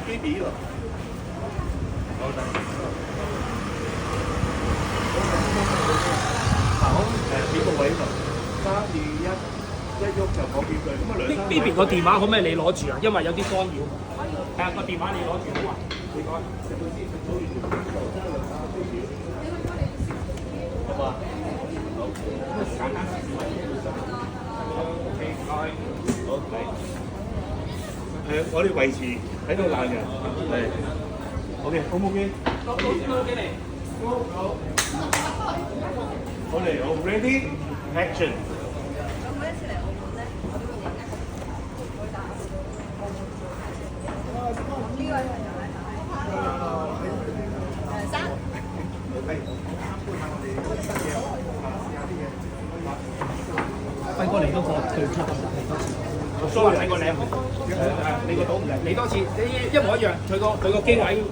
baby 喎。好得。嗱，好幾個位度，3、2、1，一喐就講幾句，咁啊兩三。Baby 個電話可唔可以你攞住啊？因為有啲干擾。係啊，個電話你攞住好啊。唔該。好嘛？好。簡單少少。OK，唔該。好，係。我哋維持喺度爛嘅，係。OK， 好唔 OK？都 OK 嚟。好。好嚟，好 ready action。咁每一次嚟澳門咧，我都會影一個會打。呢位朋友咧就係生。輝哥嚟多個對出嚟多次。sorry，睇個領，你個島唔嚟多次，一模一樣，佢個機位。